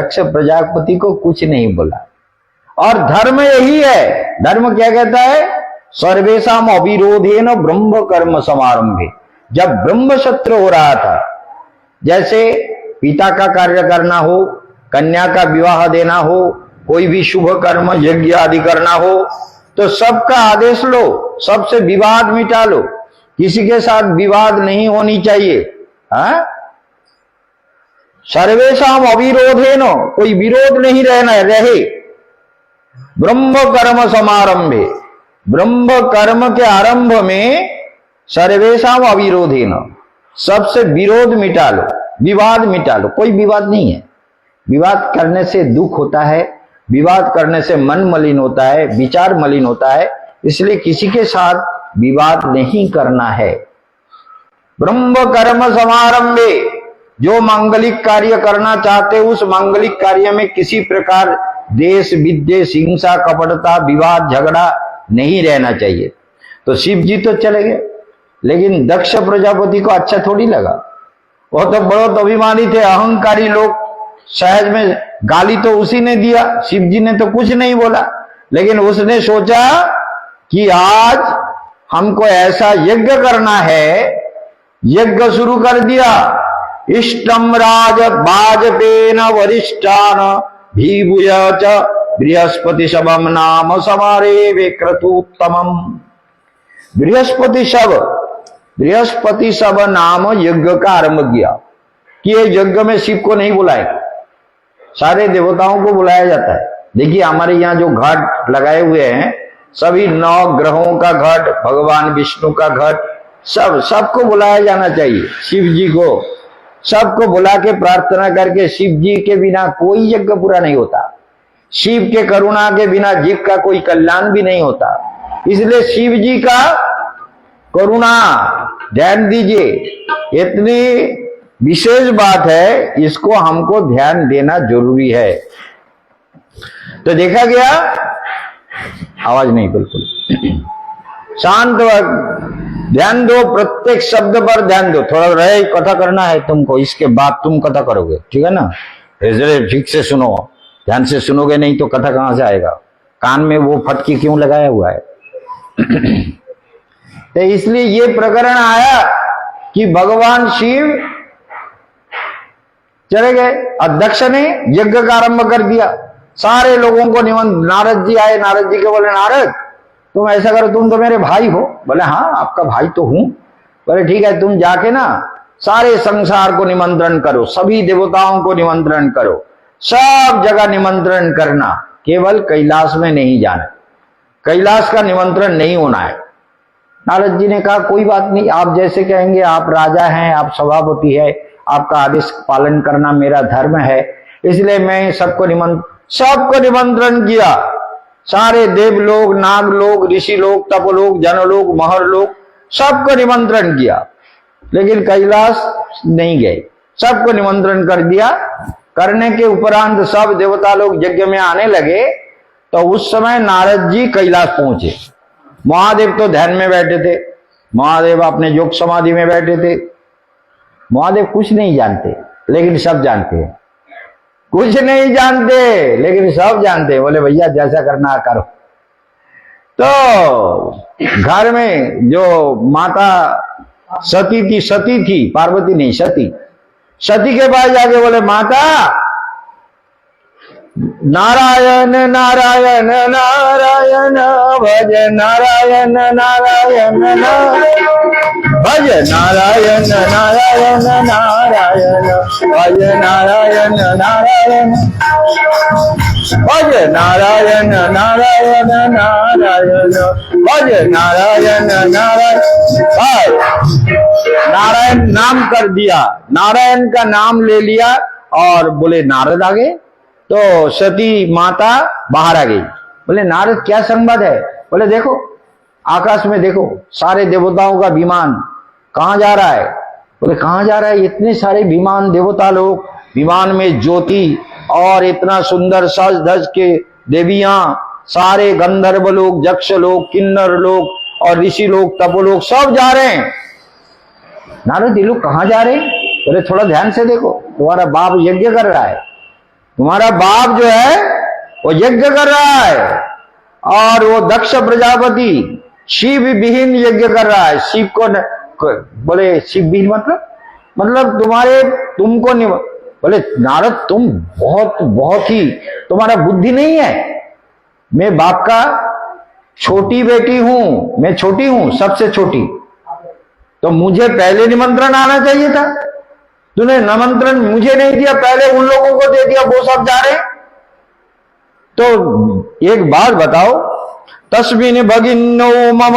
दक्ष प्रजापति को कुछ नहीं बोला। और धर्म यही है, धर्म क्या कहता है? सर्वेशम अविरोधेन ब्रह्म कर्म समारंभे। जब ब्रह्म सत्र हो रहा था, जैसे पिता का कार्य करना हो, कन्या का विवाह देना हो, कोई भी शुभ कर्म यज्ञ आदि करना हो, तो सबका आदेश लो, सबसे विवाद मिटा लो, किसी के साथ विवाद नहीं होनी चाहिए। हाँ, सर्वेशम अविरोधेन, कोई विरोध नहीं रहना रहे। ब्रह्म कर्म समारंभे, ब्रह्म कर्म के आरंभ में सर्वेशम अविरोधेन, सबसे विरोध मिटा लो, विवाद मिटा लो। कोई विवाद नहीं है। विवाद करने से दुख होता है, विवाद करने से मन मलिन होता है, विचार मलिन होता है, इसलिए किसी के साथ विवाद नहीं करना है। ब्रह्म कर्म समारंभे, जो मांगलिक कार्य करना चाहते उस मांगलिक कार्य में किसी प्रकार देश विद्वेष हिंसा कपटता विवाद झगड़ा नहीं रहना चाहिए। तो शिव जी तो चले गए, लेकिन दक्ष प्रजापति को अच्छा थोड़ी लगा। वो तो बहुत अभिमानी थे, अहंकारी लोग। सहज में गाली तो उसी ने दिया, शिव जी ने तो कुछ नहीं बोला, लेकिन उसने सोचा कि आज हमको ऐसा यज्ञ करना है। यज्ञ शुरू कर दिया। इष्टम राज वाजपेन वरिष्ठान भीभुज च बृहस्पति शबम नाम समारे विक्रतुत्तमम्। बृहस्पति शब नाम यज्ञ का आरंभ किया कि ये यज्ञ में शिव को नहीं बुलाए, सारे देवताओं को बुलाया जाता है। देखिए हमारे यहाँ जो घट लगाए हुए हैं, सभी 9 ग्रहों का घट, भगवान विष्णु का घट, सबको बुलाया जाना चाहिए। शिव जी को सबको बुला के प्रार्थना करके, शिव जी के बिना कोई यज्ञ पूरा नहीं होता। शिव के करुणा के बिना जीव का कोई कल्याण भी नहीं होता। इसलिए शिव जी का करुणा ध्यान दीजिए, इतनी विशेष बात है, इसको हमको ध्यान देना जरूरी है। तो देखा गया, आवाज नहीं, बिल्कुल शांत ध्यान दो, प्रत्येक शब्द पर ध्यान दो। थोड़ा रहे कथा करना है तुमको, इसके बाद तुम कथा करोगे, ठीक है ना? ठीक से सुनो, ध्यान से सुनोगे नहीं तो कथा कहां से आएगा? कान में वो फटकी क्यों लगाया हुआ है? तो इसलिए ये प्रकरण आया कि भगवान शिव चले गए, अध्यक्ष ने यज्ञ का आरंभ कर दिया। सारे लोगों को निमंत्रण, नारद जी आए, नारद जी के बोले नारद तुम ऐसा करो, तुम तो मेरे भाई हो। बोले हाँ आपका भाई तो हूं। बोले ठीक है, तुम जाके ना सारे संसार को निमंत्रण करो, सभी देवताओं को निमंत्रण करो, सब जगह निमंत्रण करना, केवल कैलाश में नहीं जाना, कैलाश का निमंत्रण नहीं होना है। नारद जी ने कहा कोई बात नहीं, आप जैसे कहेंगे, आप राजा हैं, आप सभापति है, आपका आदेश पालन करना मेरा धर्म है, इसलिए मैं सबको निमंत्रण किया। सारे देवलोक, नागलोक, ऋषि लोग, तपलोक, जनलोक, महरलोक, सबको निमंत्रण किया, लेकिन कैलाश नहीं गए। सबको निमंत्रण कर दिया। करने के उपरांत सब देवता लोग यज्ञ में आने लगे, तो उस समय नारद जी कैलाश पहुंचे। महादेव तो ध्यान में बैठे थे, महादेव अपने योग समाधि में बैठे थे। महादेव कुछ नहीं जानते, लेकिन सब जानते हैं। कुछ नहीं जानते लेकिन सब जानते हैं। बोले भैया जैसा करना करो। तो घर में जो माता सती थी, पार्वती नहीं, सती के पास जाके बोले माता नारायण नारायण नारायण भज नारायण नारायण भज नारायण नारायण नारायण भज नारायण नारायण भज नारायण नारायण नारायण भज नारायण नारायण। नारायण नाम कर दिया, नारायण का नाम ले लिया और बोले नारद आ गए। तो सती माता बाहर आ गई। बोले नारद क्या संवाद है? बोले देखो आकाश में देखो, सारे देवताओं का विमान कहां जा रहा है? बोले कहां जा रहा है? इतने सारे विमान, देवता लोग, विमान में ज्योति और इतना सुंदर सज धज के देवियां, सारे गंधर्व लोग, यक्ष लोग, किन्नर लोग और ऋषि लोग, तपोलोग सब जा रहे हैं। नारद ये लोग कहां जा रहे हैं? बोले थोड़ा ध्यान से देखो, तुम्हारा बाप यज्ञ कर रहा है। तुम्हारा बाप जो है वो यज्ञ कर रहा है, और वो दक्ष प्रजापति शिव विहीन यज्ञ कर रहा है। शिव को बोले शिव विहीन मतलब तुमको नहीं बोले नारद, तुम बहुत ही तुम्हारा बुद्धि नहीं है। मैं बाप का छोटी बेटी हूं, मैं छोटी हूं, सबसे छोटी, तो मुझे पहले निमंत्रण आना चाहिए था। तूने निमंत्रण मुझे नहीं दिया, पहले उन लोगों को दे दिया, वो सब जा रहे। तो एक बात बताओ, तस्मिन् भगिन्नो मम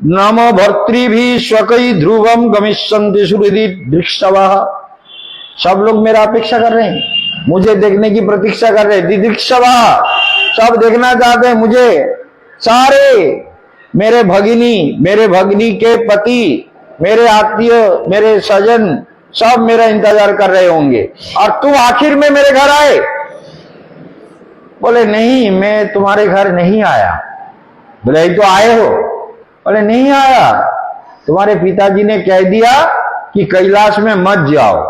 नम भर्तृभि स्वकई ध्रुवम गमिष्यन्ति सुहृदि दृक्षवः। सब लोग मेरा अपेक्षा कर रहे हैं, मुझे देखने की प्रतीक्षा कर रहे हैं। दिदृक्षवः, सब देखना चाहते हैं मुझे। सारे मेरे भगिनी के पति, मेरे आत्मीय, मेरे सजन सब मेरा इंतजार कर रहे होंगे, और तुम आखिर में मेरे घर आए। बोले नहीं, मैं तुम्हारे घर नहीं आया। बोले तो आए हो? बोले नहीं आया, तुम्हारे पिताजी ने कह दिया कि कैलाश में मत जाओ,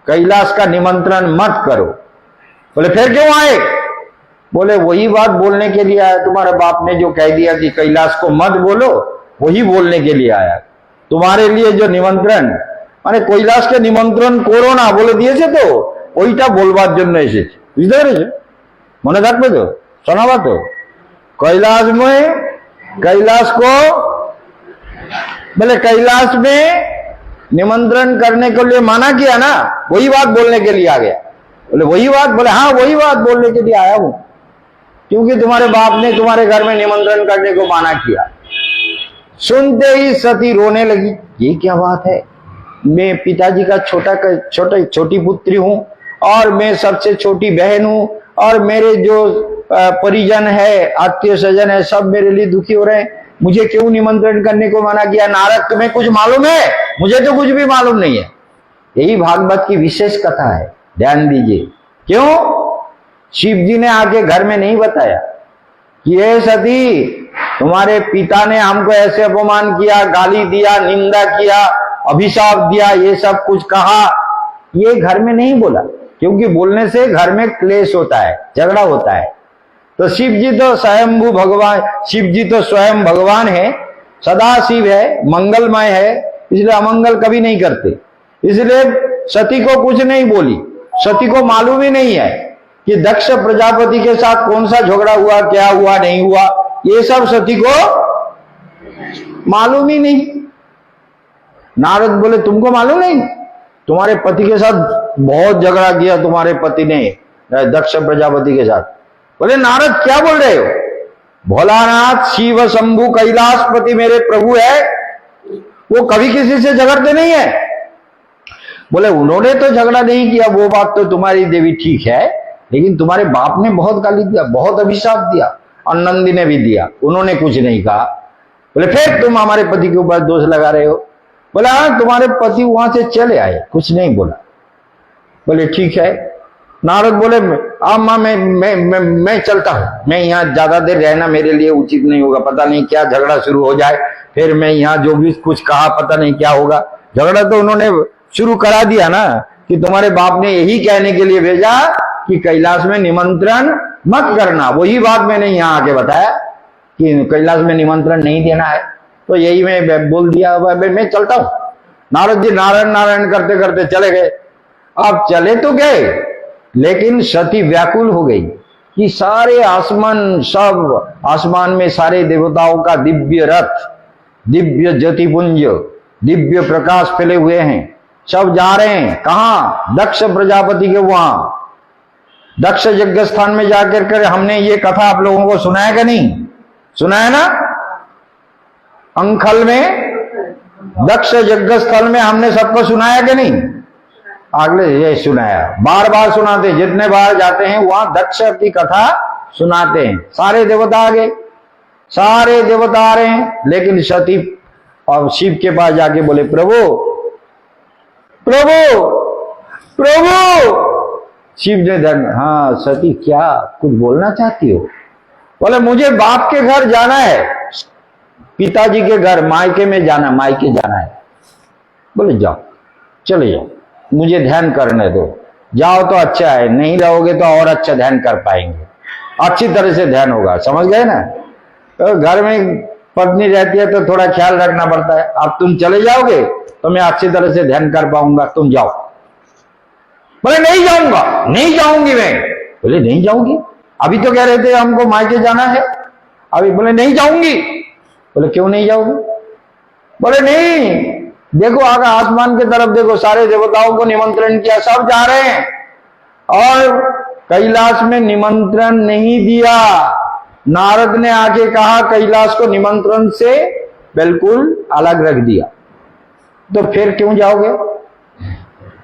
कैलाश का निमंत्रण मत करो। बोले फिर क्यों आए? बोले वही बात बोलने के लिए आया, तुम्हारे बाप ने जो कह दिया कि कैलाश को मत बोलो, वही बोलने के लिए आया। तुम्हारे लिए जो निमंत्रण মানে কৈলাসকে নিমন্ত্রণ করো না বলে দিয়েছে, তো ওইটা বলবার জন্য এসেছে। বুঝতে পেরেছো? মনে থাকবে তো, শোনাবা তো। कैलाश को बोले कैलाश में निमंत्रण करने के लिए माना किया ना, वही बात बोलने के लिए आ गया। बोले वही बात? बोले हाँ वही बात बोलने के लिए आया हूं, क्योंकि तुम्हारे बाप ने तुम्हारे घर में निमंत्रण करने को माना किया। सुनते ही सती रोने लगी। ये क्या बात है, मैं पिताजी का छोटी पुत्री हूं, और मैं सबसे छोटी बहन हूं, और मेरे जो परिजन है, आत्मीय सजन है, सब मेरे लिए दुखी हो रहे हैं, मुझे क्यों निमंत्रण करने को मना किया? नारद तुम्हें कुछ मालूम है? मुझे तो कुछ भी मालूम नहीं है। यही भागवत की विशेष कथा है, ध्यान दीजिए। क्यों? शिव जी ने आके घर में नहीं बताया कि ये सती, तुम्हारे पिता ने हमको ऐसे अपमान किया, गाली दिया, निंदा किया, अभिशाप दिया, ये सब कुछ कहा। ये घर में नहीं बोला, क्योंकि बोलने से घर में क्लेश होता है, झगड़ा होता है। तो शिव जी तो स्वयंभू भगवान, शिव जी तो स्वयं भगवान है, सदा शिव है, मंगलमय है, इसलिए अमंगल कभी नहीं करते। इसलिए सती को कुछ नहीं बोली। सती को मालूम ही नहीं है कि दक्ष प्रजापति के साथ कौन सा झगड़ा हुआ, क्या हुआ, नहीं हुआ, ये सब सती को मालूम ही नहीं। नारद बोले तुमको मालूम नहीं? तुम्हारे पति के साथ बहुत झगड़ा किया तुम्हारे पति ने दक्ष प्रजापति के साथ। बोले नारद क्या बोल रहे हो? भोलानाथ शिव शंभु कैलाशपति मेरे प्रभु है, वो कभी किसी से झगड़ते नहीं है। बोले उन्होंने तो झगड़ा नहीं किया, वो बात तो तुम्हारी देवी ठीक है, लेकिन तुम्हारे बाप ने बहुत गाली दिया, बहुत अभिशाप दिया, और नंदी ने भी दिया, उन्होंने कुछ नहीं कहा। बोले फिर तुम हमारे पति के ऊपर दोष लगा रहे हो? बोला हाँ, तुम्हारे पति वहां से चले आए, कुछ नहीं बोला। बोले ठीक है। नारद बोले अब मां मैं चलता हूं, मैं यहाँ ज्यादा देर रहना मेरे लिए उचित नहीं होगा, पता नहीं क्या झगड़ा शुरू हो जाए, फिर मैं यहाँ जो भी कुछ कहा पता नहीं क्या होगा। झगड़ा तो उन्होंने शुरू करा दिया ना, कि तुम्हारे बाप ने यही कहने के लिए भेजा कि कैलाश में निमंत्रण मत करना। वही बात मैंने यहाँ आके बताया कि कैलाश में निमंत्रण नहीं देना है, तो यही मैं बोल दिया, मैं चलता हूं। नारद जी नारायण नारायण करते करते चले गए। अब चले तो गए, लेकिन सती व्याकुल हो गई कि सारे आसमान, सब आसमान में सारे देवताओं का दिव्य रथ, दिव्य ज्योतिपुंज, दिव्य प्रकाश फैले हुए हैं, सब जा रहे हैं। कहां? दक्ष प्रजापति के वहां, दक्ष यज्ञ स्थान में जाकर कर हमने ये कथा आप लोगों को सुनाया कि नहीं? सुनाया ना? अंखल में दक्ष यज्ञ स्थल में हमने सबको सुनाया कि नहीं? अगले ये सुनाया, बार बार सुनाते, जितने बार जाते हैं वहां दक्ष की कथा सुनाते हैं। सारे देवता आ गए, सारे देवता आ रहे हैं, लेकिन सती और शिव के पास जाके बोले प्रभु प्रभु प्रभु। शिव ने धन, हाँ सती क्या कुछ बोलना चाहती हो? बोले मुझे बाप के घर जाना है, पिताजी के घर मायके में जाना, मायके जाना है। बोले जाओ, चले जाओ, मुझे ध्यान करने दो। जाओ तो अच्छा है, नहीं रहोगे तो और अच्छा ध्यान कर पाएंगे, अच्छी तरह से ध्यान होगा। समझ गए ना? तो घर में पत्नी रहती है तो थोड़ा ख्याल रखना पड़ता है। अब तुम चले जाओगे तो मैं अच्छी तरह से ध्यान कर पाऊंगा, तुम जाओ। बोले नहीं जाऊंगा, नहीं जाऊंगी मैं। बोले नहीं जाऊंगी? अभी तो कह रहे थे हमको मायके जाना है। अभी बोले नहीं जाऊंगी। बोले क्यों नहीं जाओगे? बोले नहीं, देखो आगे आसमान की तरफ देखो, सारे देवताओं को निमंत्रण किया, सब जा रहे हैं, और कैलाश में निमंत्रण नहीं दिया। नारद ने आके कहा कैलाश को निमंत्रण से बिल्कुल अलग रख दिया, तो फिर क्यों जाओगे?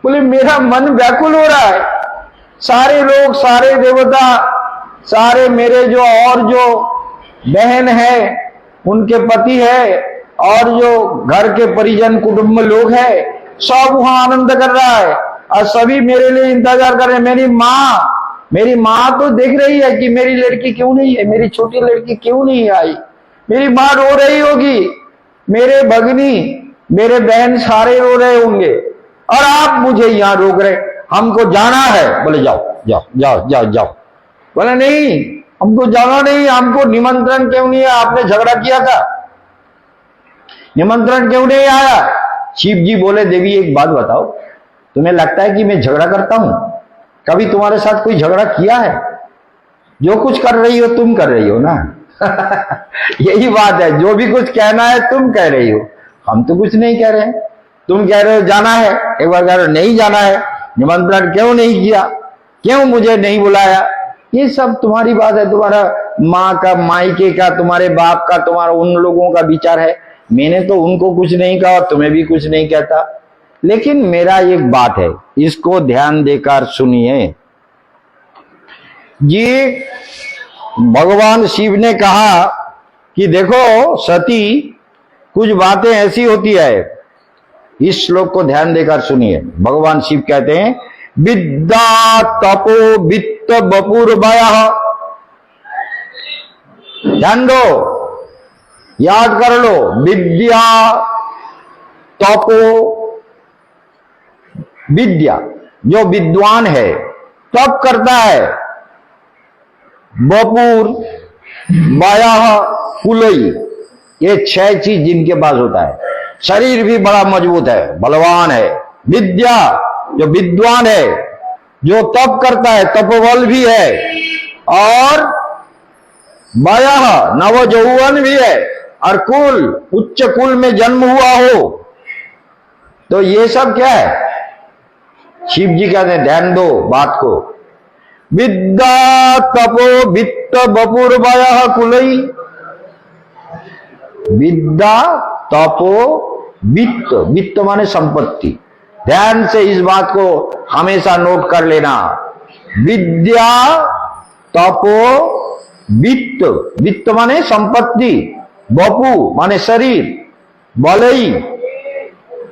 बोले मेरा मन व्याकुल हो रहा है, सारे लोग, सारे देवता, सारे मेरे जो और जो बहन है, उनके पति है, और जो घर के परिजन कुटुंब लोग हैं, सब वहां आनंद कर रहा है, और सभी मेरे लिए इंतजार कर रहे हैं। मेरी माँ तो देख रही है कि मेरी लड़की क्यों नहीं है, मेरी छोटी लड़की क्यों नहीं आई, मेरी माँ रो रही होगी, मेरे भगनी, मेरे बहन सारे रो रहे होंगे, और आप मुझे यहां रोक रहे, हमको जाना है। बोले जाओ जाओ जाओ जाओ जाओ। बोले नहीं, हमको जाना नहीं, हमको निमंत्रण क्यों नहीं है? आपने झगड़ा किया था, निमंत्रण क्यों नहीं आया? शिव जी बोले देवी एक बात बताओ, तुम्हें लगता है कि मैं झगड़ा करता हूं? कभी तुम्हारे साथ कोई झगड़ा किया है? जो कुछ कर रही हो तुम कर रही हो ना। यही बात है, जो भी कुछ कहना है तुम कह रही हो, हम तो कुछ नहीं कह रहे हैं। तुम कह रहे हो जाना है, एक बार कह रहे हो नहीं जाना है, निमंत्रण क्यों नहीं किया, क्यों मुझे नहीं बुलाया, ये सब तुम्हारी बात है, तुम्हारा माँ का, मायके का, तुम्हारे बाप का, तुम्हारा उन लोगों का विचार है। मैंने तो उनको कुछ नहीं कहा, तुम्हें भी कुछ नहीं कहता। लेकिन मेरा एक बात है, इसको ध्यान देकर सुनिए। ये भगवान शिव ने कहा कि देखो सती, कुछ बातें ऐसी होती है, इस श्लोक को ध्यान देकर सुनिए। भगवान शिव कहते हैं विद्या तपो वित्त बपुर्भयः। ध्यान दो, याद कर लो, विद्या तपो, विद्या जो विद्वान है तप करता है, बपुर भयः कुलई, ये 6 चीज जिनके पास होता है, शरीर भी बड़ा मजबूत है, बलवान है। विद्या जो विद्वान है, जो तप करता है, तपोबल भी है, और भयः नव यौवन भी है, और कुल, उच्च कुल में जन्म हुआ हो, तो ये सब क्या है? शिव जी कहते हैं ध्यान दो बात को, विद्या तपो वित्त बपुर्भयः कुलई। विद्या तपो वित्त, वित्त माने संपत्ति। ध्यान से इस बात को हमेशा नोट कर लेना, विद्या तपो वित्त, वित्त माने संपत्ति, बपु माने शरीर, बलई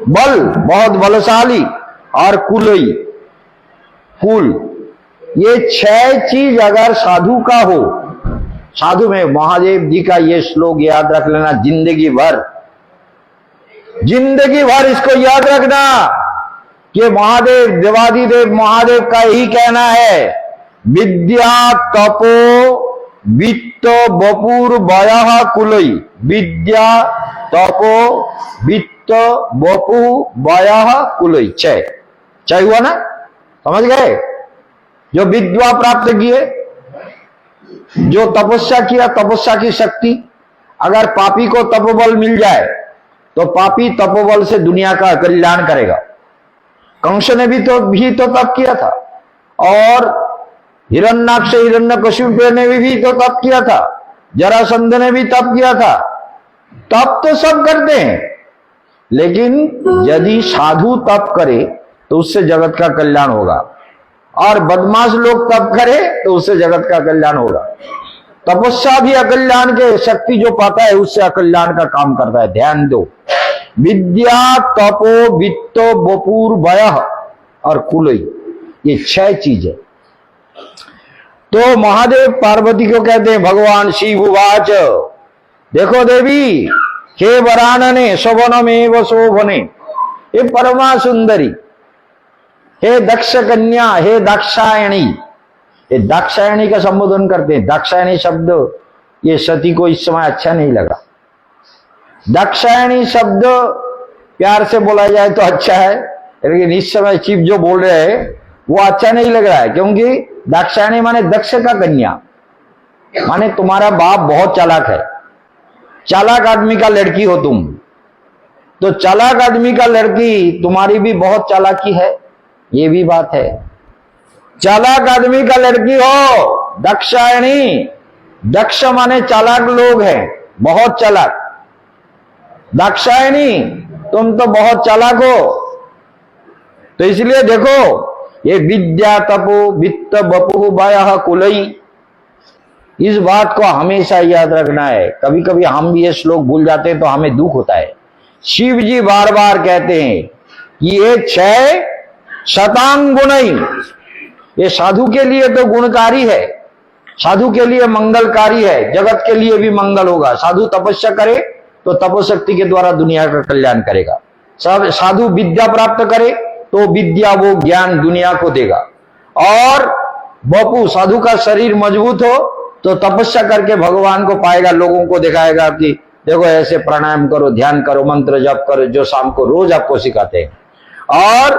बल, बहुत बलशाली, और कुलई कुल, ये 6 चीज अगर साधु का हो, साधु में महादेव जी का ये श्लोक याद रख लेना, जिंदगी भर, जिंदगी भर इसको याद रखना कि महादेव, देवादिदेव महादेव का ही कहना है, विद्या तपो वित्त बपुर भयः कुलई। विद्या तपो वित्त बपु भयः कुलई, 6 हुआ ना? समझ गए? जो विद्या प्राप्त किए, जो तपस्या किया, तपस्या की शक्ति, अगर पापी को तपोबल मिल जाए तो पापी तपोबल से दुनिया का कल्याण करेगा। कंस ने भी तो तप किया था, और हिरण्याक्ष हिरण्यकशिपु ने भी तो तप किया था, जरासंध ने भी तप किया था। तप तो सब करते हैं, लेकिन यदि साधु तप करे तो उससे जगत का कल्याण होगा, और बदमाश लोग तप करे तो उससे जगत का कल्याण होगा। तपस्या भी अकल्याण के शक्ति जो पाता है उससे अकल्याण का काम करता है। ध्यान दो, विद्या तपो वित्त बपुर भयः और कुलई, ये 6 चीज है। तो महादेव पार्वती को कहते हैं भगवान शिव उवाच, देखो देवी, हे वरानने शोभनमेव शोभने, ये परमा सुंदरी, हे दक्ष कन्या, हे दाक्षायणी। ये दाक्षायणी का संबोधन करते हैं। दाक्षायणी शब्द ये सती को इस समय अच्छा नहीं लगा। दाक्षायणी शब्द प्यार से बोला जाए तो अच्छा है, लेकिन इस समय चीफ जो बोल रहे हैं वो अच्छा नहीं लग रहा है, क्योंकि दाक्षायणी माने दक्ष का कन्या, माने तुम्हारा बाप बहुत चालाक है, चालाक आदमी का लड़की हो तुम। तो चालाक आदमी का लड़की तुम्हारी भी बहुत चालाकी है, ये भी बात है। चालाक आदमी का लड़की हो दाक्षायणी। दक्ष माने चालाक लोग हैं, बहुत चालाक। दाक्षायणी तुम तो बहुत चालाक हो। तो इसलिए देखो, ये विद्या तपो वित्त बपु बाया कुलई, इस बात को हमेशा याद रखना है। कभी कभी हम भी ये श्लोक भूल जाते हैं तो हमें दुख होता है। शिव जी बार बार कहते हैं कि ये 6 शतांग गुणई, ये साधु के लिए तो गुणकारी है, साधु के लिए मंगलकारी है, जगत के लिए भी मंगल होगा। साधु तपस्या करे तो तपशक्ति के द्वारा दुनिया का कल्याण करेगा। सब साधु विद्या प्राप्त करे तो विद्या वो ज्ञान दुनिया को देगा। और बपू साधु का शरीर मजबूत हो तो तपस्या करके भगवान को पाएगा, लोगों को दिखाएगा कि देखो ऐसे प्राणायाम करो, ध्यान करो, मंत्र जप करो, जो शाम को रोज आपको सिखाते हैं। और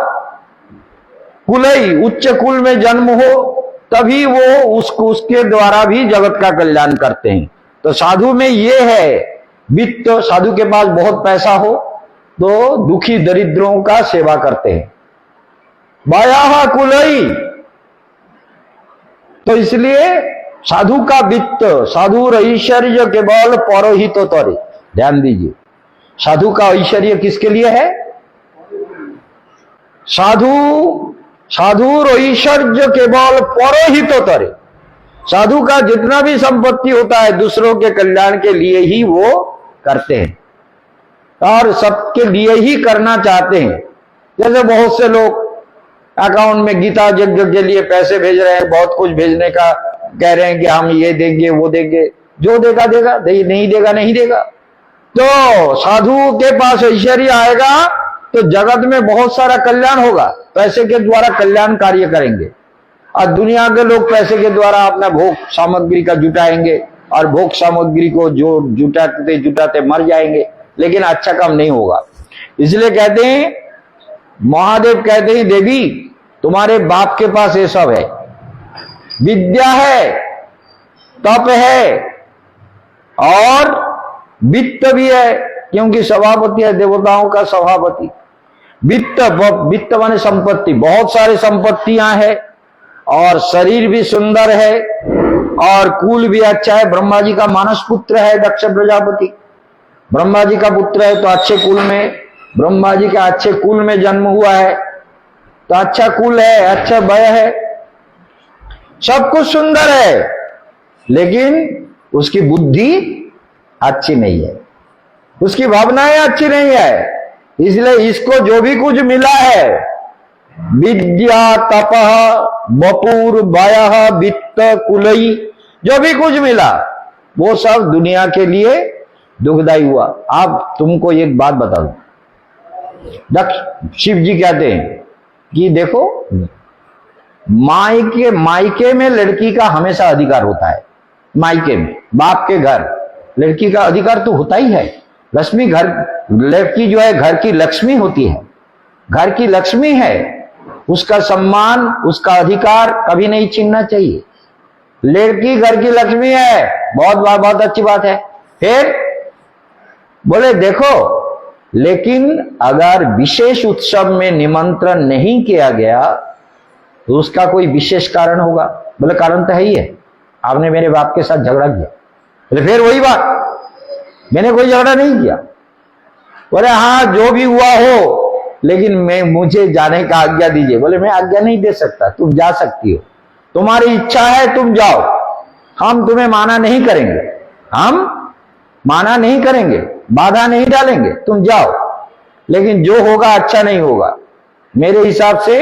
कुलई, उच्च कुल में जन्म हो तभी वो उसके द्वारा भी जगत का कल्याण करते हैं। तो साधु में ये है वित्त, साधु के पास बहुत पैसा हो तो दुखी दरिद्रों का सेवा करते हैं। बाया कुलई, तो इसलिए साधु का वित्त, साधु ऐश्वर्य केवल परोहित तरे। ध्यान दीजिए, साधु का ऐश्वर्य किसके लिए है? साधु ऐश्वर्य केवल परोहित तरे। साधु का जितना भी संपत्ति होता है दूसरों के कल्याण के लिए ही वो करते हैं और सबके लिए ही करना चाहते हैं। जैसे बहुत से लोग अकाउंट में गीता यज्ञ के लिए पैसे भेज रहे हैं, बहुत कुछ भेजने का कह रहे हैं कि हम ये देंगे वो देंगे, जो देगा देगा, नहीं देगा नहीं देगा। तो साधु के पास ऐश्वर्य आएगा तो जगत में बहुत सारा कल्याण होगा, पैसे के द्वारा कल्याण कार्य करेंगे। और दुनिया के लोग पैसे के द्वारा अपना भोग सामग्री का जुटाएंगे और भोग सामग्री को जो जुटाते जुटाते मर जाएंगे, लेकिन अच्छा काम नहीं होगा। इसलिए कहते हैं, महादेव कहते हैं, देवी तुम्हारे बाप के पास ये सब है, विद्या है, तप है और वित्त भी है, क्योंकि सभापति है देवताओं का सभापति। वित्त माने संपत्ति, बहुत सारी संपत्तियां हैं और शरीर भी सुंदर है और कुल भी अच्छा है। ब्रह्मा जी का मानस पुत्र है दक्ष प्रजापति, ब्रह्मा जी का पुत्र है तो अच्छे कुल में, ब्रह्मा जी का अच्छे कुल में जन्म हुआ है तो अच्छा कुल है, अच्छा वय है, सब कुछ सुंदर है, लेकिन उसकी बुद्धि अच्छी नहीं है, उसकी भावनाएं अच्छी नहीं है। इसलिए इसको जो भी कुछ मिला है, विद्या तपः बपुर बाया वित्त कुलई, जो भी कुछ मिला वो सब दुनिया के लिए दुखदाई हुआ। आप तुमको एक बात बता दूं, दक्ष शिव जी कहते हैं कि देखो मायके में लड़की का हमेशा अधिकार होता है। मायके में बाप के घर लड़की का अधिकार तो होता ही है। लक्ष्मी घर, लड़की जो है घर की लक्ष्मी होती है, घर की लक्ष्मी है, उसका सम्मान उसका अधिकार कभी नहीं छीनना चाहिए। लड़की घर की लक्ष्मी है, बहुत अच्छी बात है। फिर बोले देखो, लेकिन अगर विशेष उत्सव में निमंत्रण नहीं किया गया तो उसका कोई विशेष कारण होगा। बोले कारण तो है ही है, आपने मेरे बाप के साथ झगड़ा किया। बोले फिर वही बात, मैंने कोई झगड़ा नहीं किया। बोले हाँ जो भी हुआ हो, लेकिन मुझे जाने का आज्ञा दीजिए। बोले मैं आज्ञा नहीं दे सकता, तुम जा सकती हो, तुम्हारी इच्छा है तुम जाओ, हम तुम्हें माना नहीं करेंगे, हम माना नहीं करेंगे, बाधा नहीं डालेंगे, तुम जाओ, लेकिन जो होगा अच्छा नहीं होगा। मेरे हिसाब से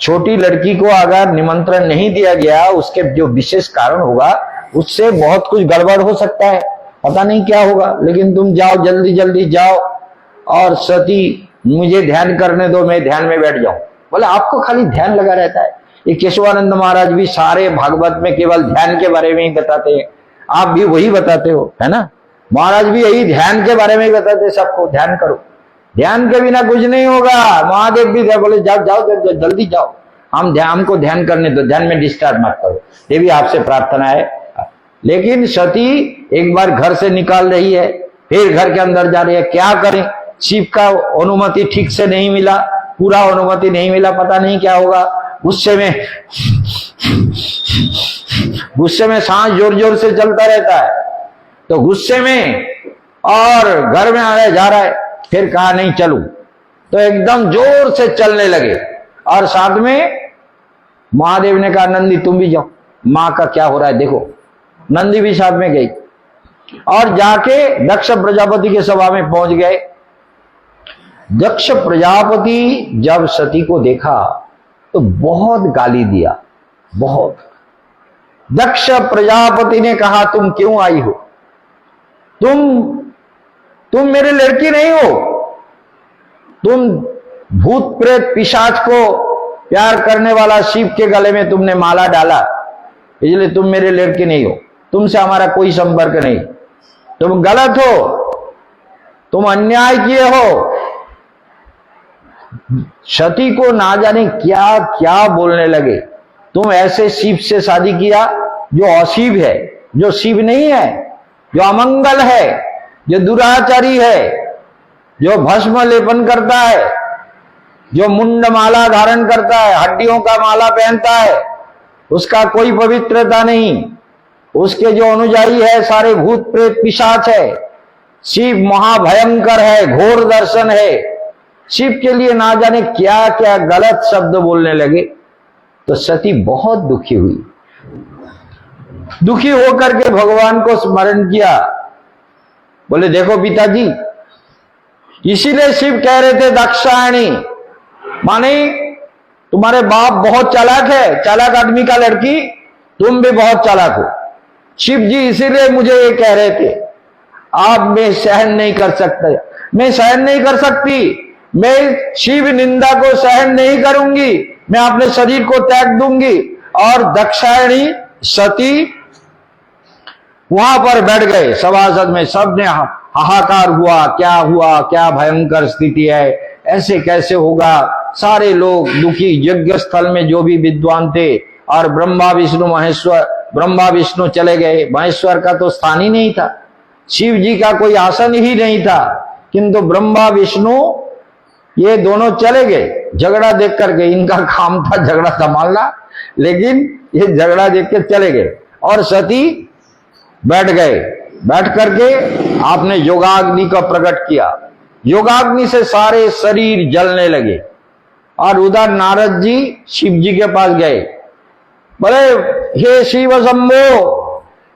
छोटी लड़की को अगर निमंत्रण नहीं दिया गया, उसके जो विशेष कारण होगा उससे बहुत कुछ गड़बड़ हो सकता है, पता नहीं क्या होगा, लेकिन तुम जाओ, जल्दी जल्दी जाओ और सती मुझे ध्यान करने दो, मैं ध्यान में बैठ जाऊं, बोले आपको खाली ध्यान लगा रहता है। ये केशवानंद महाराज भी सारे भागवत में केवल ध्यान के बारे में ही बताते हैं, आप भी वही बताते हो, है ना। महाराज भी यही ध्यान के बारे में ही बताते सबको, ध्यान करो, ध्यान के बिना कुछ नहीं होगा। महादेव भी बोले जाओ जाओ जल्दी जाओ, हमको ध्यान करने दो, ध्यान में डिस्टर्ब मत करो, ये भी आपसे प्रार्थना है। लेकिन सती एक बार घर से निकाल रही है, फिर घर के अंदर जा रही है, क्या करें, शिव का अनुमति ठीक से नहीं मिला, पूरा अनुमति नहीं मिला, पता नहीं क्या होगा। गुस्से में सांस जोर जोर से चलता रहता है, तो गुस्से में और घर में आ रहा है जा रहा है, फिर कहा नहीं चलूं, तो एकदम जोर से चलने लगे। और साथ में महादेव ने कहा नंदी तुम भी जाओ, मां का क्या हो रहा है देखो। नंदी भी साथ में गई और जाके दक्ष प्रजापति के सभा में पहुंच गए। दक्ष प्रजापति जब सती को देखा तो बहुत गाली दिया, बहुत। दक्ष प्रजापति ने कहा तुम क्यों आई हो, तुम मेरी लड़की नहीं हो, तुम भूत प्रेत पिशाच को प्यार करने वाला शिव के गले में तुमने माला डाला, इसलिए तुम मेरे लड़की नहीं हो, तुमसे हमारा कोई संपर्क नहीं, तुम गलत हो, तुम अन्याय किए हो। सती को ना जाने क्या क्या बोलने लगे, तुम ऐसे शिव से शादी किया जो अशिव है, जो शिव नहीं है, जो अमंगल है, जो दुराचारी है, जो भस्म लेपन करता है, जो मुंड माला धारण करता है, हड्डियों का माला पहनता है, उसका कोई पवित्रता नहीं, उसके जो अनुयायी है सारे भूत प्रेत पिशाच है। शिव महाभयंकर है, घोर दर्शन है। शिव के लिए ना जाने क्या क्या गलत शब्द बोलने लगे, तो सती बहुत दुखी हुई। दुखी होकर के भगवान को स्मरण किया, बोले देखो पिताजी, इसीलिए शिव कह रहे थे दाक्षायणी, माने तुम्हारे बाप बहुत चालाक है, चालाक आदमी का लड़की, तुम भी बहुत चालाक हो। शिव जी इसीलिए मुझे ये कह रहे थे, आप मैं सहन नहीं कर सकते, मैं सहन नहीं कर सकती, मैं शिव निंदा को सहन नहीं करूंगी, मैं अपने शरीर को त्याग दूंगी। और दाक्षायणी सती वहां पर बैठ गए सभासद में, सबने हाहाकार हुआ, क्या भयंकर स्थिति है, ऐसे कैसे होगा। सारे लोग दुखी, यज्ञ स्थल में जो भी विद्वान थे, और ब्रह्मा विष्णु चले गए, महेश्वर का तो स्थान ही नहीं था, शिव जी का कोई आसन ही नहीं था, किंतु ब्रह्मा विष्णु ये दोनों चले गए झगड़ा देख करके। इनका काम था झगड़ा संभालना, लेकिन ये झगड़ा देख के चले गए। और सती बैठ गए, बैठ करके आपने योगाग्नि का प्रकट किया, योगाग्नि से सारे शरीर जलने लगे। और उधर नारद जी शिव जी के पास गए, बोले हे शिव शंभो,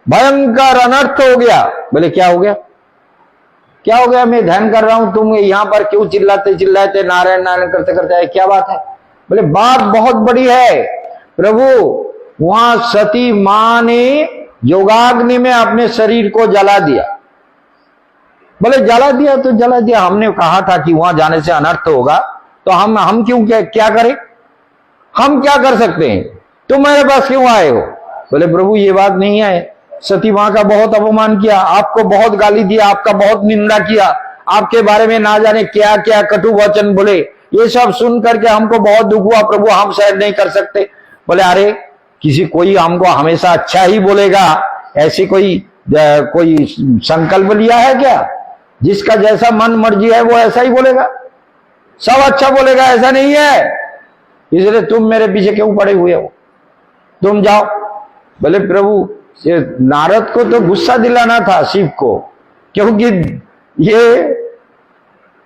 भयंकर अनर्थ हो गया। बोले क्या हो गया, क्या हो गया, मैं ध्यान कर रहा हूं, तुम यहां पर क्यों चिल्लाते नारायण नारायण करते करते, क्या बात है। बोले बात बहुत बड़ी है प्रभु, वहां सती मां ने योगाग्नि में अपने शरीर को जला दिया। बोले जला दिया तो जला दिया, हमने कहा था कि वहां जाने से अनर्थ होगा, तो हम क्यों क्या करें, हम क्या कर सकते हैं, तुम मेरे पास क्यों आए हो। बोले प्रभु ये बात नहीं है, सती मां का बहुत अपमान किया, आपको बहुत गाली दिया, आपका बहुत निंदा किया, आपके बारे में ना जाने क्या क्या कटु वचन बोले, ये सब सुन करके हमको बहुत दुख हुआ प्रभु, हम सहन नहीं कर सकते। बोले अरे कोई हमको हमेशा अच्छा ही बोलेगा, ऐसी कोई संकल्प लिया है क्या, जिसका जैसा मन मर्जी है वो ऐसा ही बोलेगा, सब अच्छा बोलेगा, ऐसा नहीं है, इसलिए तुम मेरे पीछे क्यों पड़े हुए हो, तुम जाओ। बोले प्रभु नारद को तो गुस्सा दिलाना था शिव को, क्योंकि ये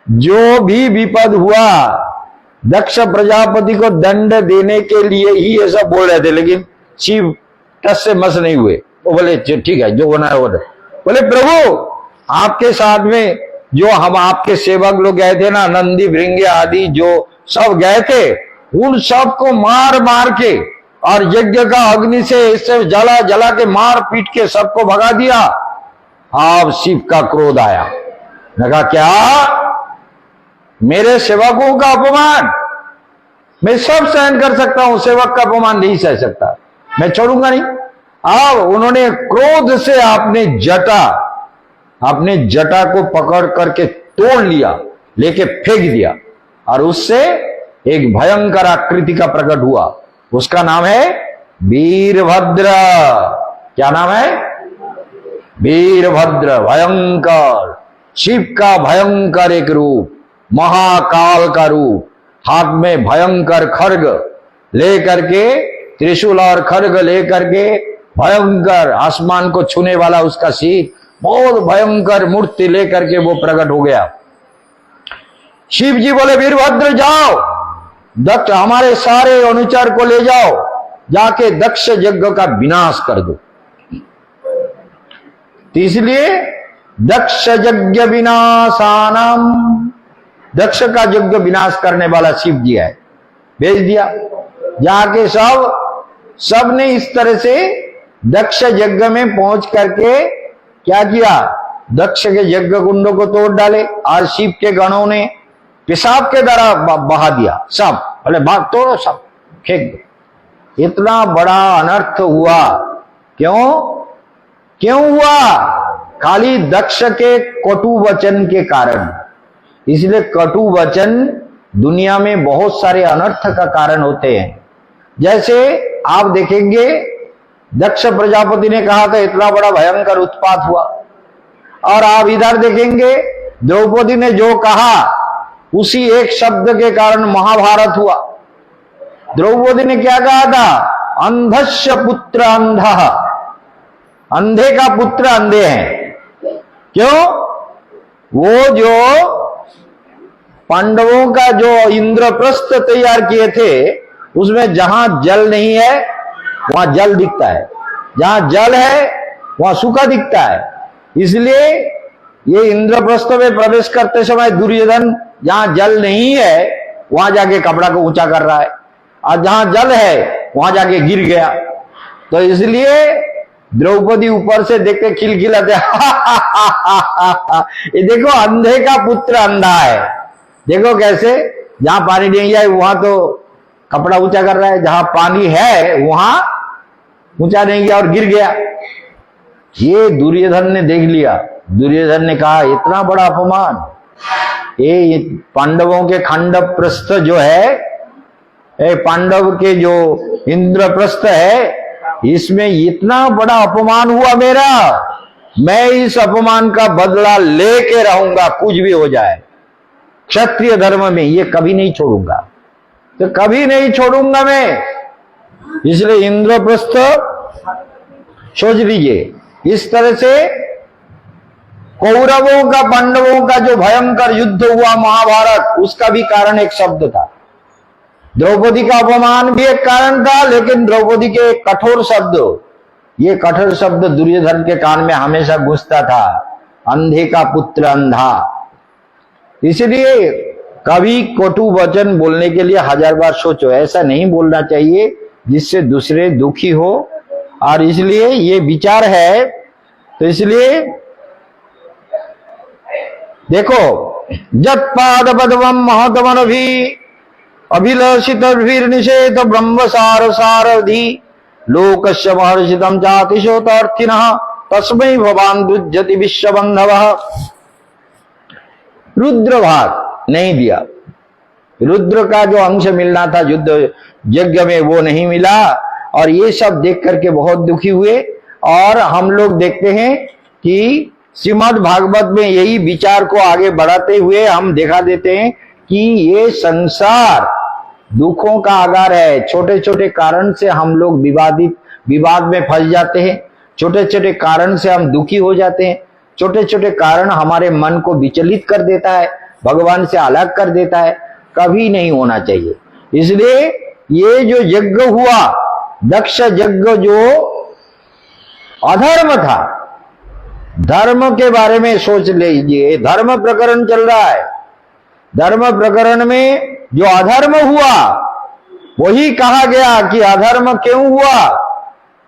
जो भी विपद हुआ दक्ष प्रजापति को दंड देने के लिए ही ये सब बोल रहे थे, लेकिन शिव टस से मस नहीं हुए। वो बोले ठीक है जो होना है वो। बोले प्रभु आपके साथ में जो हम आपके सेवक लोग गए थे ना, नंदी भृंगी आदि जो सब गए थे, उन सब को मार मार के और यज्ञ का अग्नि से इससे जला जला के मार पीट के सबको भगा दिया। अब शिव का क्रोध आया, लगा क्या मेरे सेवकों का अपमान, मैं सब सहन कर सकता हूं, सेवक का अपमान नहीं सह सकता, मैं छोड़ूंगा नहीं। अब उन्होंने क्रोध से अपने जटा को पकड़ करके तोड़ लिया, लेके फेंक दिया, और उससे एक भयंकर आकृति का प्रकट हुआ। उसका नाम है वीरभद्र। क्या नाम है? वीरभद्र। भयंकर, शिव का भयंकर एक रूप, महाकाल का रूप, हाथ में भयंकर खड्ग लेकर के, त्रिशूल और खड्ग लेकर के, भयंकर आसमान को छूने वाला उसका सिर, बहुत भयंकर मूर्ति लेकर के वो प्रकट हो गया। शिव जी बोले वीरभद्र जाओ, दक्ष हमारे सारे अनुचर को ले जाओ, जाके दक्ष यज्ञ का विनाश कर दो। तो इसलिए दक्ष यज्ञ विनाशानम, दक्ष का यज्ञ विनाश करने वाला शिव जी है, भेज दिया। जाके सब ने इस तरह से दक्ष यज्ञ में पहुंच करके क्या किया, दक्ष के यज्ञ कुंडों को तोड़ डाले, और शिव के गणों ने पेशाब के द्वारा बहा दिया सब, बोले भाग तोड़ो, सब फेंक दो। इतना बड़ा अनर्थ हुआ। क्यों हुआ? खाली दक्ष के कटु वचन के कारण। इसलिए कटु वचन दुनिया में बहुत सारे अनर्थ का कारण होते हैं। जैसे आप देखेंगे, दक्ष प्रजापति ने कहा था, इतना बड़ा भयंकर उत्पात हुआ। और आप इधर देखेंगे, द्रौपदी ने जो कहा उसी एक शब्द के कारण महाभारत हुआ। द्रौपदी ने क्या कहा था? अंधस्य पुत्र अंधः, अंधे का पुत्र अंधे हैं। क्यों? वो जो पांडवों का जो इंद्रप्रस्थ तैयार किए थे, उसमें जहां जल नहीं है वहां जल दिखता है, जहां जल है वहां सूखा दिखता है। इसलिए ये इंद्रप्रस्थ में प्रवेश करते समय दुर्योधन जहां जल नहीं है वहां जाके कपड़ा को ऊंचा कर रहा है, और जहां जल है वहां जाके गिर गया। तो इसलिए द्रौपदी ऊपर से देख के खिलखिलाते ये देखो अंधे का पुत्र अंधा है, देखो कैसे, जहां पानी नहीं है वहां तो कपड़ा ऊंचा कर रहा है, जहां पानी है वहां ऊंचा नहीं गया और गिर गया। ये दुर्योधन ने देख लिया। दुर्योधन ने कहा इतना बड़ा अपमान, ये पांडवों के खंड प्रस्थ जो है, पांडव के जो इंद्रप्रस्थ है, इसमें इतना बड़ा अपमान हुआ मेरा, मैं इस अपमान का बदला लेके रहूंगा, कुछ भी हो जाए। क्षत्रिय धर्म में ये कभी नहीं छोड़ूंगा, तो कभी नहीं छोड़ूंगा मैं। इसलिए इंद्रप्रस्थ सोच लीजिए, इस तरह से कौरवों का पांडवों का जो भयंकर युद्ध हुआ महाभारत, उसका भी कारण एक शब्द था। द्रौपदी का अपमान भी एक कारण था, लेकिन द्रौपदी के कठोर शब्द, ये कठोर शब्द दुर्योधन के कान में हमेशा घुसता था, अंधे का पुत्र अंधा। इसलिए कभी कटु वचन बोलने के लिए 1000 बार सोचो, ऐसा नहीं बोलना चाहिए जिससे दूसरे दुखी हो। और इसलिए ये विचार है। तो इसलिए देखो, जत पाद पदवम महतमन भी अभिलषित वीर निषेध ब्रह्म सार सारधि लोकस्य महर्षितम जातिशोतार्थिनः तस्मै भवान दुज्जति विश्व बंधवः। रुद्र भाग नहीं दिया, रुद्र का जो अंश मिलना था युद्ध यज्ञ में वो नहीं मिला, और ये सब देख करके बहुत दुखी हुए। और हम लोग देखते हैं कि श्रीमद् भागवत में यही विचार को आगे बढ़ाते हुए हम दिखा देते हैं कि ये संसार दुखों का आगार है। छोटे छोटे कारण से हम लोग विवाद में फंस जाते हैं, छोटे छोटे कारण से हम दुखी हो जाते हैं, छोटे छोटे कारण हमारे मन को विचलित कर देता है, भगवान से अलग कर देता है। कभी नहीं होना चाहिए। इसलिए ये जो यज्ञ हुआ, दक्ष यज्ञ जो अधर्म था, धर्म के बारे में सोच लीजिए। धर्म प्रकरण चल रहा है, धर्म प्रकरण में जो अधर्म हुआ वही कहा गया कि अधर्म क्यों हुआ,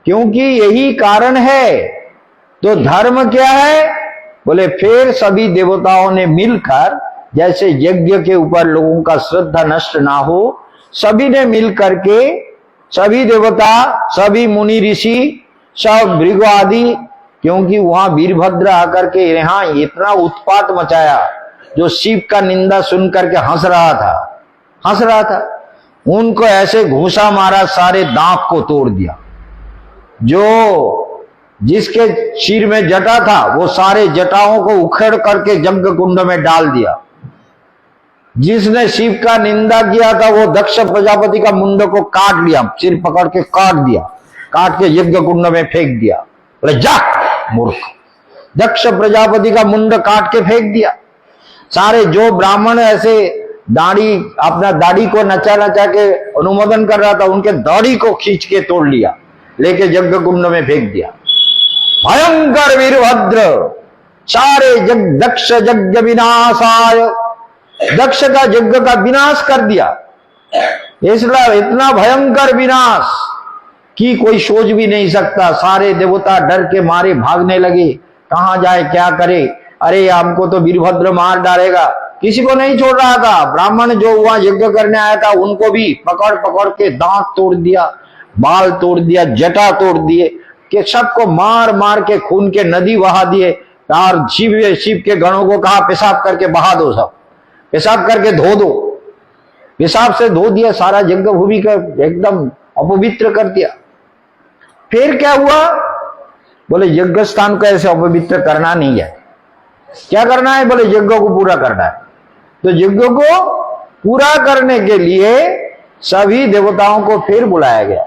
क्योंकि यही कारण है। तो धर्म क्या है? बोले फिर सभी देवताओं ने मिलकर, जैसे यज्ञ के ऊपर लोगों का श्रद्धा नष्ट ना हो, सभी ने मिल करके, सभी देवता, सभी मुनि ऋषि, सब भृगु आदि, क्योंकि वहां वीरभद्र आकर के यहाँ इतना उत्पात मचाया, जो शिव का निंदा सुन करके हंस रहा था, उनको ऐसे घूसा मारा, सारे दांत को तोड़ दिया। जो जिसके सिर में जटा था वो सारे जटाओं को उखेड़ करके यज्ञ कुंड में डाल दिया। जिसने शिव का निंदा किया था वो दक्ष प्रजापति का मुंड को काट लिया, सिर पकड़ के काट दिया, काट के यज्ञ कुंड में फेंक दिया। बोले जा मूर्ख, दक्ष प्रजापति का मुंड काट के फेंक दिया। सारे जो ब्राह्मण ऐसे दाढ़ी, अपना दाढ़ी को नचा नचा के अनुमोदन कर रहा था, उनके दाढ़ी को खींच के तोड़ लिया, लेके यज्ञ कुंड में फेंक दिया। भयंकर वीरभद्र सारे दक्ष यज्ञ विनाशाय, दक्ष का यज्ञ का विनाश कर दिया। इसलिए इतना भयंकर विनाश कि कोई सोच भी नहीं सकता। सारे देवता डर के मारे भागने लगे, कहां जाए क्या करे, अरे हमको तो वीरभद्र मार डालेगा। किसी को नहीं छोड़ रहा था। ब्राह्मण जो वहां यज्ञ करने आया था उनको भी पकड़ पकड़ के दांत तोड़ दिया, बाल तोड़ दिया, जटा तोड़ दिए, कि सबको मार मार के खून के नदी बहा दिए। और शिव के गणों को कहा पेशाब करके बहा दो, सब पेशाब करके धो दो। पेशाब से धो दिया, सारा यज्ञ भूमि का एकदम अपवित्र कर दिया। फिर क्या हुआ? बोले यज्ञ स्थान को ऐसे अपवित्र करना नहीं है। क्या करना है? बोले यज्ञ को पूरा करना है। तो यज्ञ को पूरा करने के लिए सभी देवताओं को फिर बुलाया गया,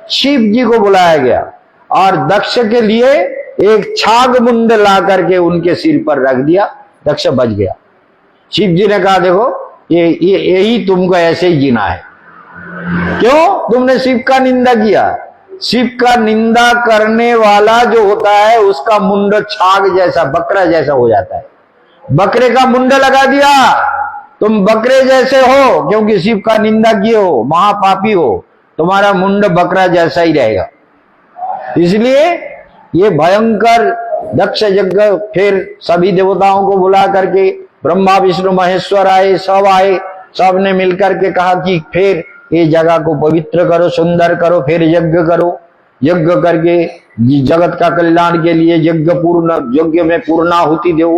शिव जी को बुलाया गया, और दक्ष के लिए एक छाग मुंड ला करके उनके सिर पर रख दिया। दक्ष बच गया। शिव जी ने कहा देखो यही तुमको ऐसे ही जीना है। क्यों? तुमने शिव का निंदा किया। शिव का निंदा करने वाला जो होता है उसका मुंड छाग जैसा, बकरा जैसा हो जाता है। बकरे का मुंड लगा दिया, तुम बकरे जैसे हो, क्योंकि शिव का निंदा किए हो, महापापी हो, तुम्हारा मुंड बकरा जैसा ही रहेगा। इसलिए ये भयंकर दक्ष यज्ञ, फिर सभी देवताओं को बुला करके ब्रह्मा विष्णु महेश्वर आए, सब ने मिलकर के कहा कि फिर ये जगह को पवित्र करो, सुंदर करो, फिर यज्ञ करो। यज्ञ करके जगत का कल्याण के लिए यज्ञ में पूर्णाहुति दो।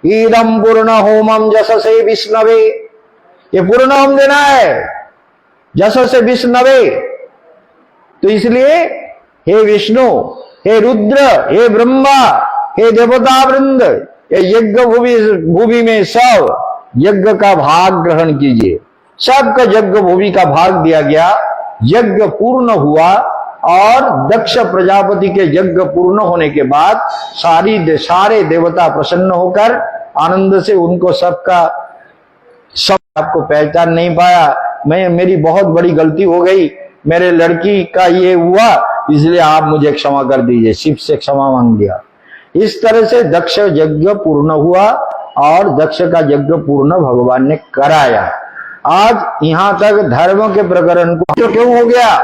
ईदम पूर्ण होमम जससे विष्णवे, ये पूर्ण होम देना है जससे विष्णवे। तो इसलिए हे विष्णु, हे रुद्र, हे ब्रह्मा, हे देवता वृंद, ये यज्ञ भूमि में सब यज्ञ का भाग ग्रहण कीजिए। सबका यज्ञ भूमि का भाग दिया गया। यज्ञ पूर्ण हुआ और दक्ष प्रजापति के यज्ञ पूर्ण होने के बाद सारे देवता प्रसन्न होकर आनंद से उनको सब आपको पहचान नहीं पाया। मेरी बहुत बड़ी गलती हो गई, मेरे लड़की का ये हुआ, इसलिए आप मुझे क्षमा कर दीजिए। शिव से क्षमा मांग दिया। इस तरह से दक्ष यज्ञ पूर्ण हुआ और दक्ष का यज्ञ पूर्ण भगवान ने कराया। आज यहां तक धर्म के प्रकरण को तो क्यों हो गया?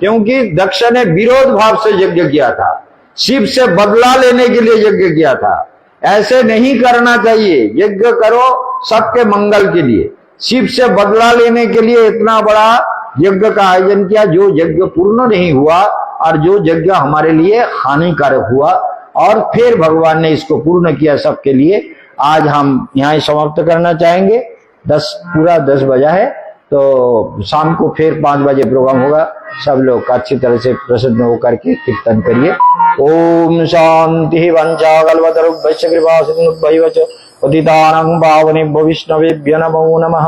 क्योंकि दक्ष ने विरोध भाव से यज्ञ किया था, शिव से बदला लेने के लिए यज्ञ किया था। ऐसे नहीं करना चाहिए। यज्ञ करो सबके मंगल के लिए, शिव से बदला लेने के लिए इतना बड़ा यज्ञ का आयोजन किया, जो यज्ञ पूर्ण नहीं हुआ और जो यज्ञ हमारे लिए हानिकारक हुआ, और फिर भगवान ने इसको पूर्ण किया सबके लिए। आज हम यहाँ समाप्त करना चाहेंगे। पूरा 10 बजा है, तो शाम को फिर 5 बजे प्रोग्राम होगा। सब लोग अच्छी तरह से प्रसन्न होकर के कीर्तन करिए। ओम शांति वंचा कल्पतरुभ्यश्च कृपा सिन्धुभ्यैव च पतितानां पावनेभ्यो वैष्णवेभ्यो नमो नमः।